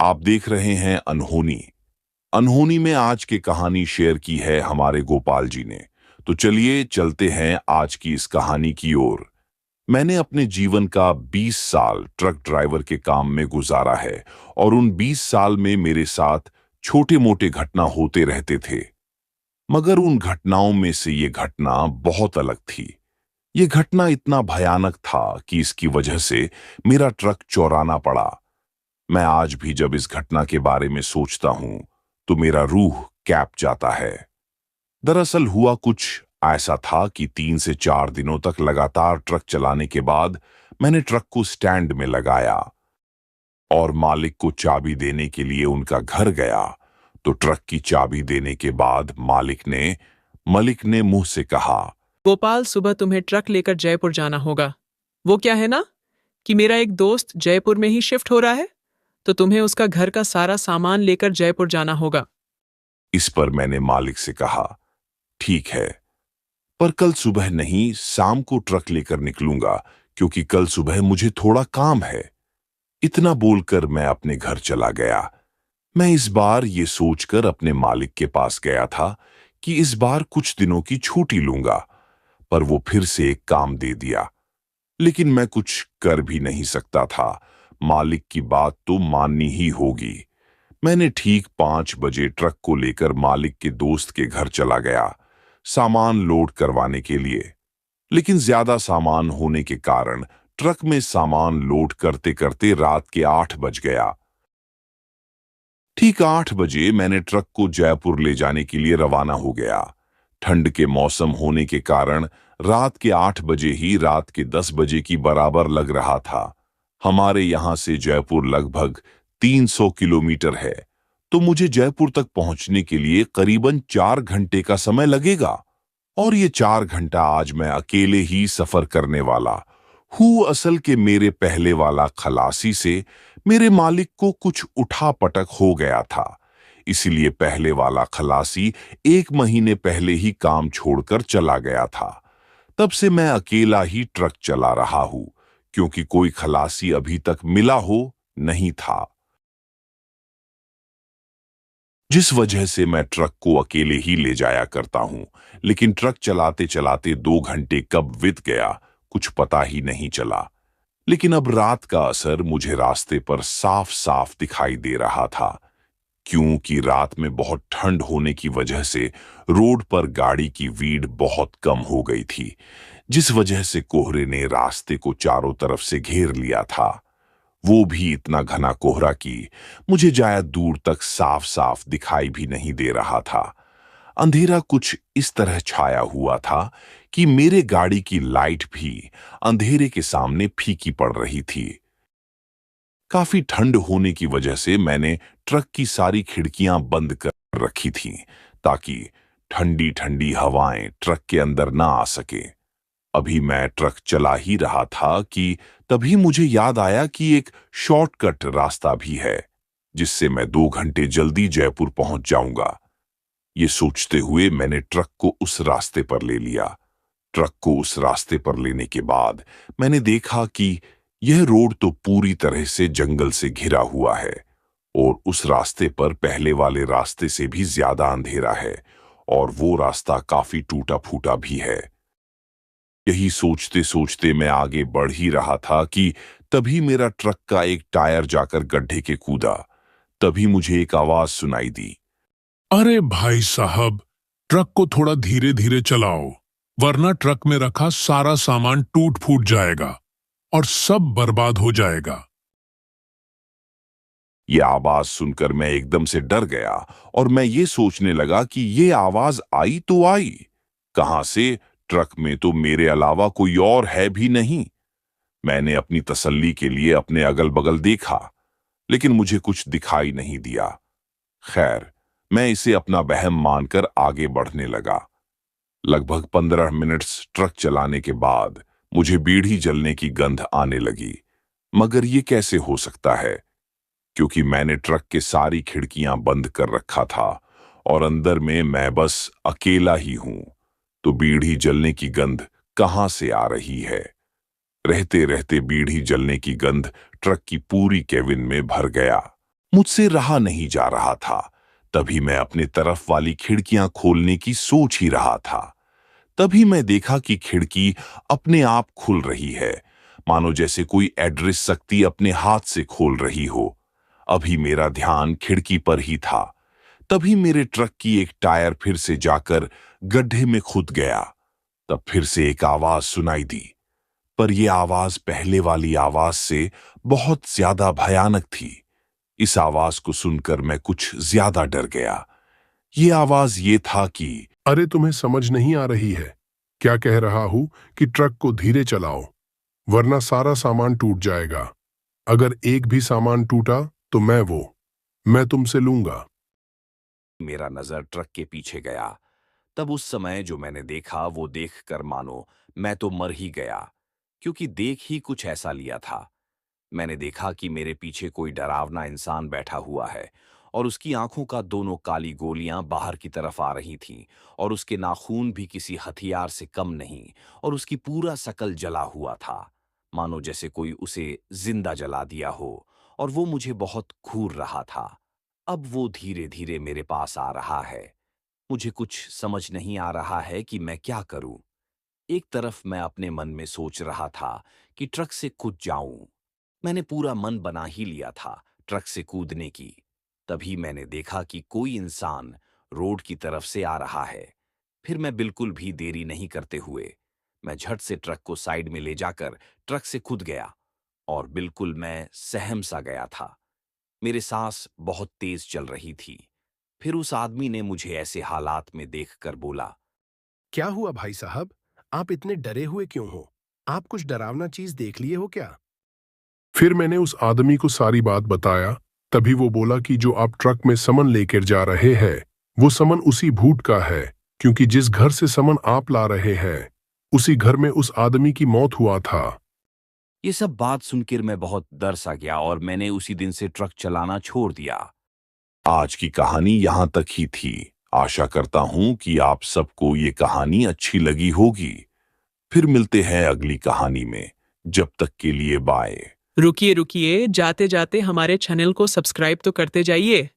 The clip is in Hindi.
आप देख रहे हैं अनहोनी। अनहोनी में आज की कहानी शेयर की है हमारे गोपाल जी ने। तो चलिए चलते हैं आज की इस कहानी की ओर। मैंने अपने जीवन का 20 साल ट्रक ड्राइवर के काम में गुजारा है और उन 20 साल में मेरे साथ छोटे-मोटे घटना होते रहते थे। मगर उन घटनाओं में से ये घटना बहुत अलग थी। ये घटना इतना भयानक था कि इसकी वजह से मेरा ट्रक चौराना पड़ा। मैं आज भी जब इस घटना के बारे में सोचता हूं तो मेरा रूह कांप जाता है। दरअसल हुआ कुछ ऐसा था कि 3 से 4 दिनों तक लगातार ट्रक चलाने के बाद मैंने ट्रक को स्टैंड में लगाया और मालिक को चाबी देने के लिए उनका घर गया। तो ट्रक की चाबी देने के बाद मलिक ने मुंह से कहा, गोपाल, सुबह तुम्हें ट्रक लेकर जयपुर जाना होगा। वो क्या है ना कि मेरा एक दोस्त जयपुर में ही शिफ्ट हो रहा है, तो तुम्हें उसका घर का सारा सामान लेकर जयपुर जाना होगा। इस पर मैंने मालिक से कहा, ठीक है, पर कल सुबह नहीं, शाम को ट्रक लेकर निकलूंगा क्योंकि कल सुबह मुझे थोड़ा काम है। इतना बोलकर मैं अपने घर चला गया। मैं इस बार ये सोचकर अपने मालिक के पास गया था कि इस बार कुछ दिनों की छुट्टी लूंगा, पर वो फिर से एक काम दे दिया। लेकिन मैं कुछ कर भी नहीं सकता था। मालिक की बात तो माननी ही होगी। मैंने ठीक 5 बजे ट्रक को लेकर मालिक के दोस्त के घर चला गया, सामान लोड करवाने के लिए। लेकिन ज्यादा सामान होने के कारण ट्रक में सामान लोड करते करते रात के 8 बज गया। ठीक 8 बजे मैंने ट्रक को जयपुर ले जाने के लिए रवाना हो गया। ठंड के मौसम होने के कारण रात के 8 बजे ही रात के 10 बजे की बराबर लग रहा था। हमारे यहां से जयपुर लगभग 300 किलोमीटर है, तो मुझे जयपुर तक पहुंचने के लिए करीबन 4 घंटे का समय लगेगा। और ये 4 घंटा आज मैं अकेले ही सफर करने वाला हूँ। असल के मेरे पहले वाला खलासी से मेरे मालिक को कुछ उठा-पटक हो गया था। इसीलिए पहले वाला खलासी 1 महीने पहले ही काम छोड़कर चला गया था। तब से मैं अकेला ही ट्रक चला रहा हूँ, क्योंकि कोई खलासी अभी तक मिला हो नहीं था। जिस वजह से मैं ट्रक को अकेले ही ले जाया करता हूं। लेकिन ट्रक चलाते चलाते 2 घंटे कब बीत गया कुछ पता ही नहीं चला। लेकिन अब रात का असर मुझे रास्ते पर साफ साफ दिखाई दे रहा था, क्योंकि रात में बहुत ठंड होने की वजह से रोड पर गाड़ी की भीड़ बहुत कम हो गई थी, जिस वजह से कोहरे ने रास्ते को चारों तरफ से घेर लिया था। वो भी इतना घना कोहरा कि मुझे ज्यादा दूर तक साफ साफ दिखाई भी नहीं दे रहा था। अंधेरा कुछ इस तरह छाया हुआ था कि मेरे गाड़ी की लाइट भी अंधेरे के सामने फीकी पड़ रही थी। काफी ठंड होने की वजह से मैंने ट्रक की सारी खिड़कियां बंद कर रखी थीं, ताकि ठंडी ठंडी हवाएं ट्रक के अंदर ना आ सके। अभी मैं ट्रक चला ही रहा था कि तभी मुझे याद आया कि एक शॉर्टकट रास्ता भी है, जिससे मैं 2 घंटे जल्दी जयपुर पहुंच जाऊंगा। ये सोचते हुए मैंने ट्रक को उस रास्ते पर ले लिया। ट्रक को उस रास्ते पर लेने के बाद मैंने देखा कि यह रोड तो पूरी तरह से जंगल से घिरा हुआ है और उस रास्ते पर पहले वाले रास्ते से भी ज्यादा अंधेरा है और वो रास्ता काफी टूटा फूटा भी है। यही सोचते सोचते मैं आगे बढ़ ही रहा था कि तभी मेरा ट्रक का एक टायर जाकर गड्ढे के कूदा। तभी मुझे एक आवाज सुनाई दी। अरे भाई साहब, ट्रक को थोड़ा धीरे धीरे चलाओ, वरना ट्रक में रखा सारा सामान टूट फूट जाएगा और सब बर्बाद हो जाएगा। यह आवाज सुनकर मैं एकदम से डर गया और मैं ये सोचने लगा कि ये आवाज आई तो आई कहां से। ट्रक में तो मेरे अलावा कोई और है भी नहीं। मैंने अपनी तसल्ली के लिए अपने अगल बगल देखा, लेकिन मुझे कुछ दिखाई नहीं दिया। खैर, मैं इसे अपना वहम मानकर आगे बढ़ने लगा। लगभग 15 मिनट ट्रक चलाने के बाद मुझे बीड़ी जलने की गंध आने लगी। मगर ये कैसे हो सकता है, क्योंकि मैंने ट्रक के सारी खिड़कियां बंद कर रखा था और अंदर में मैं बस अकेला ही हूं। तो बीड़ी जलने की गंध कहां से आ रही है। रहते रहते बीड़ी जलने की गंध ट्रक की पूरी केबिन में भर गया। मुझसे रहा नहीं जा रहा था। तभी मैं अपने तरफ वाली खिड़कियां खोलने की सोच ही रहा था। तभी मैं देखा कि खिड़की अपने आप खुल रही है, मानो जैसे कोई एड्रेस शक्ति अपने हाथ से खोल रही हो। अभी मेरा ध्यान खिड़की पर ही था। तभी मेरे ट्रक की एक टायर फिर से जाकर गड्ढे में खुद गया। तब फिर से एक आवाज सुनाई दी, पर यह आवाज पहले वाली आवाज से बहुत ज्यादा भयानक थी। इस आवाज को सुनकर मैं कुछ ज्यादा डर गया। ये आवाज ये था कि अरे तुम्हें समझ नहीं आ रही है क्या कह रहा हूं कि ट्रक को धीरे चलाओ, वरना सारा सामान टूट जाएगा। अगर एक भी सामान टूटा तो मैं तुमसे लूंगा। मेरा नजर ट्रक के पीछे गया। तब उस समय जो मैंने देखा वो देखकर मानो मैं तो मर ही गया, क्योंकि देख ही कुछ ऐसा लिया था। मैंने देखा कि मेरे पीछे कोई डरावना इंसान बैठा हुआ है और उसकी आंखों का दोनों काली गोलियां बाहर की तरफ आ रही थीं और उसके नाखून भी किसी हथियार से कम नहीं और उसकी पूरा शकल जला हुआ था, मानो जैसे कोई उसे जिंदा जला दिया हो, और वो मुझे बहुत घूर रहा था। अब वो धीरे धीरे मेरे पास आ रहा है। मुझे कुछ समझ नहीं आ रहा है कि मैं क्या करूं। एक तरफ मैं अपने मन में सोच रहा था कि ट्रक से कूद जाऊं। मैंने पूरा मन बना ही लिया था ट्रक से कूदने की। तभी मैंने देखा कि कोई इंसान रोड की तरफ से आ रहा है। फिर मैं बिल्कुल भी देरी नहीं करते हुए मैं झट से ट्रक को साइड में ले जाकर ट्रक से कूद गया, और बिल्कुल मैं सहम सा गया था। मेरे सांस बहुत तेज चल रही थी। फिर उस आदमी ने मुझे ऐसे हालात में देखकर बोला, क्या हुआ भाई साहब? आप इतने डरे हुए क्यों हो? आप कुछ डरावना चीज देख लिए हो क्या? फिर मैंने उस आदमी को सारी बात बताया। तभी वो बोला कि जो आप ट्रक में सामान लेकर जा रहे हैं वो सामान उसी भूत का है, क्योंकि जिस घर से सामान आप ला रहे हैं उसी घर में उस आदमी की मौत हुआ था। ये सब बात सुनकर मैं बहुत डर सा गया और मैंने उसी दिन से ट्रक चलाना छोड़ दिया। आज की कहानी यहाँ तक ही थी। आशा करता हूँ कि आप सबको ये कहानी अच्छी लगी होगी। फिर मिलते हैं अगली कहानी में। जब तक के लिए बाय। रुकिए रुकिए, जाते जाते हमारे चैनल को सब्सक्राइब तो करते जाइए।